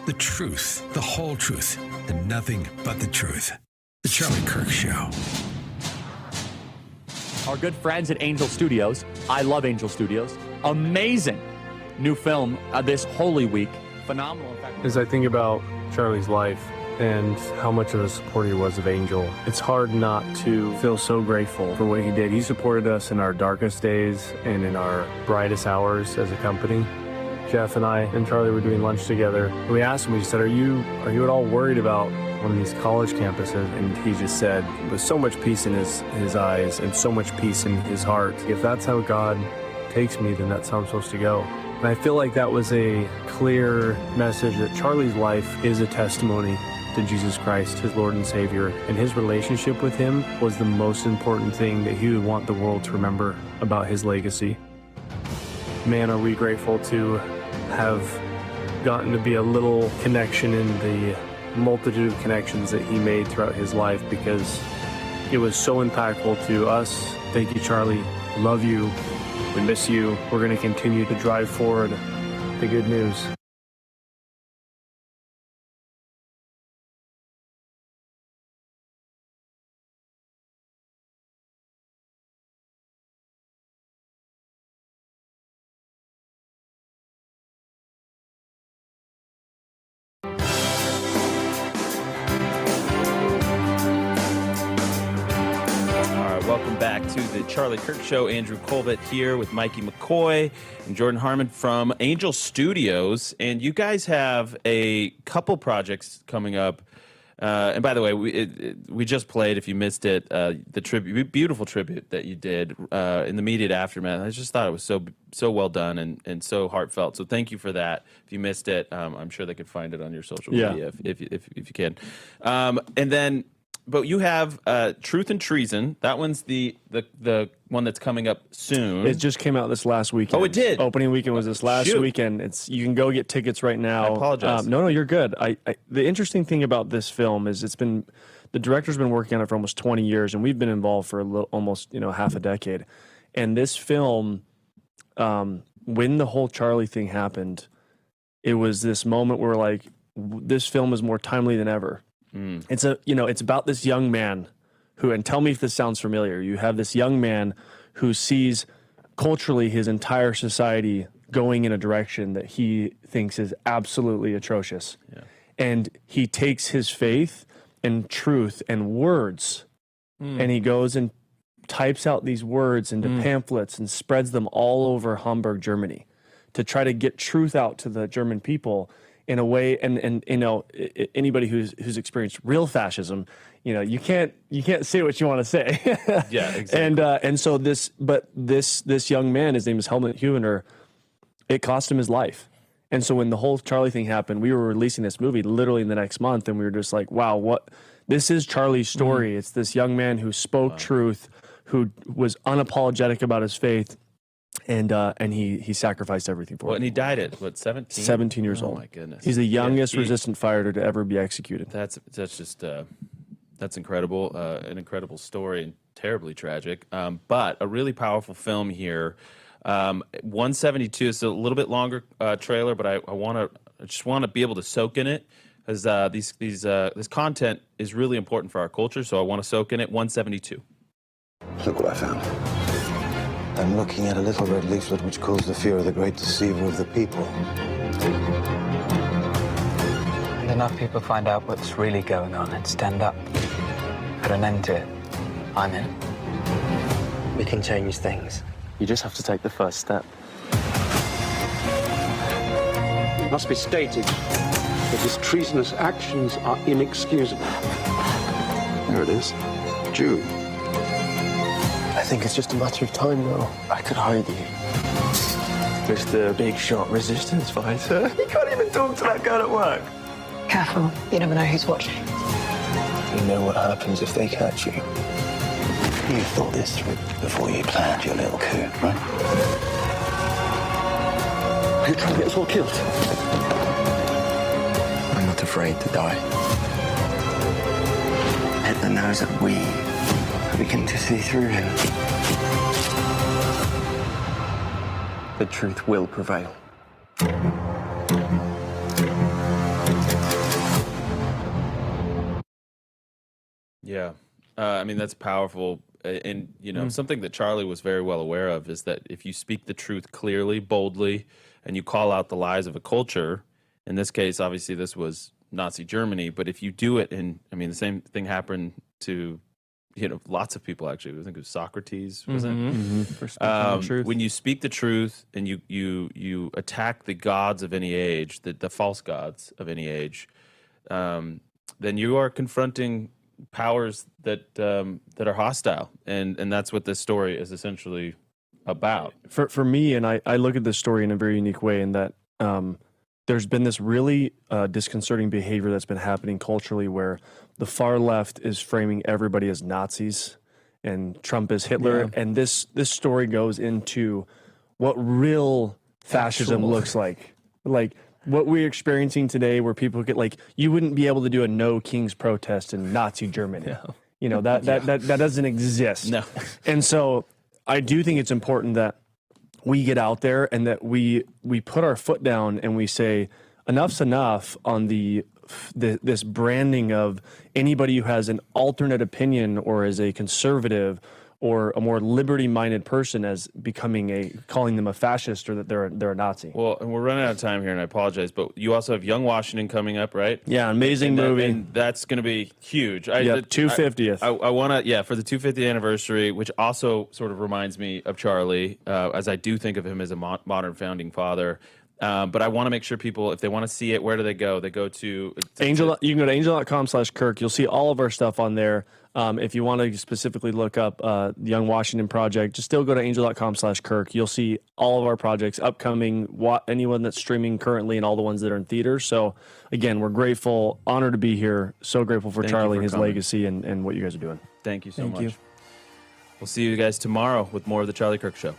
The truth, the whole truth, and nothing but the truth. The Charlie Kirk Show. Our good friends at Angel Studios. I love Angel Studios. Amazing new film this Holy Week. Phenomenal. In fact, as I think about Charlie's life and how much of a support he was of Angel, it's hard not to feel so grateful for what he did. He supported us in our darkest days and in our brightest hours as a company. Jeff and I and Charlie were doing lunch together. And we asked him, we said, are you at all worried about one of these college campuses? And he just said, with so much peace in his eyes and so much peace in his heart, if that's how God takes me, then that's how I'm supposed to go. And I feel like that was a clear message that Charlie's life is a testimony to Jesus Christ, his Lord and Savior, and his relationship with him was the most important thing that he would want the world to remember about his legacy. Man, are we grateful to have gotten to be a little connection in the multitude of connections that he made throughout his life, because it was so impactful to us. Thank you, Charlie. Love you. We miss you. We're going to continue to drive forward the good news. Welcome back to the Charlie Kirk Show. Andrew Corbett here with Mikey, McCoy, and Jordan Harmon from Angel Studios. And you guys have a couple projects coming up. And by the way, we just played, if you missed it, the beautiful tribute that you did in the immediate aftermath. I just thought it was so well done and so heartfelt. So thank you for that. If you missed it, I'm sure they could find it on your social media if you can. And then. But you have Truth and Treason. That one's the one that's coming up soon. It just came out this last weekend. Oh, it did? Opening weekend was this last weekend. You can go get tickets right now. I apologize. No, you're good. The interesting thing about this film is the director's been working on it for almost 20 years, and we've been involved for almost half a decade. And this film, when the whole Charlie thing happened, it was this moment where like this film is more timely than ever. It's it's about this young man who, and tell me if this sounds familiar. You have this young man who sees culturally his entire society going in a direction that he thinks is absolutely atrocious. Yeah. And he takes his faith and truth and words and he goes and types out these words into pamphlets and spreads them all over Hamburg, Germany, to try to get truth out to the German people. In a way, and anybody who's experienced real fascism, you can't say what you want to say. Yeah, exactly. And so this young man, his name is Helmut Huebner, it cost him his life. And so when the whole Charlie thing happened, we were releasing this movie literally in the next month, and we were just like, wow, this is Charlie's story. It's this young man who spoke truth, who was unapologetic about his faith. And he sacrificed everything for it. And he died at, 17? 17 years old. Oh, my goodness. He's the youngest resistant fighter to ever be executed. That's just, that's incredible, an incredible story and terribly tragic, but a really powerful film here. 172 is a little bit longer trailer, but I just want to be able to soak in it, because this content is really important for our culture, so I want to soak in it. 172. Look what I found. I'm looking at a little red leaflet which calls the fear of the great deceiver of the people. And enough people find out what's really going on and stand up. Put an end to it. I'm in. We can change things. You just have to take the first step. It must be stated that his treasonous actions are inexcusable. There it is. Jew. I think it's just a matter of time now. I could hide you. Mr. Big Shot Resistance Fighter. You can't even talk to that girl at work. Careful, you never know who's watching. You know what happens if they catch you. You thought this through before you planned your little coup, right? You're trying to get us all killed. I'm not afraid to die. Hitler knows that we begin to see through him. The truth will prevail. Yeah. I mean, that's powerful. And, you know, something that Charlie was very well aware of is that if you speak the truth clearly, boldly, and you call out the lies of a culture, in this case, obviously this was Nazi Germany, but if you do it, and I mean, the same thing happened to, you know, lots of people actually. I think it was Socrates, was it? When you speak the truth and you attack the gods of any age, the false gods of any age, then you are confronting powers that are hostile, and that's what this story is essentially about. For me, and I look at this story in a very unique way in that there's been this really disconcerting behavior that's been happening culturally where the far left is framing everybody as Nazis and Trump as Hitler, and this story goes into what real fascism looks like what we're experiencing today, where people get like, you wouldn't be able to do a no kings protest in Nazi Germany. No. You know, that doesn't exist. No. And so I do think it's important that we get out there and that we put our foot down and we say enough's enough on this branding of anybody who has an alternate opinion or is a conservative or a more liberty-minded person as calling them a fascist or that they're a Nazi. Well, and we're running out of time here, and I apologize, but you also have Young Washington coming up, right? Yeah, amazing movie. And that's going to be huge. 250th. I want to, for the 250th anniversary, which also sort of reminds me of Charlie, as I do think of him as a modern founding father. But I want to make sure people, if they want to see it, where do they go? They go to Angel. You can go to angel.com/Kirk. You'll see all of our stuff on there. If you want to specifically look up the Young Washington Project, just still go to angel.com/Kirk. You'll see all of our projects upcoming, anyone that's streaming currently, and all the ones that are in theaters. So, again, we're grateful, honored to be here. So grateful for Charlie and his legacy and what you guys are doing. Thank you so much. We'll see you guys tomorrow with more of the Charlie Kirk Show.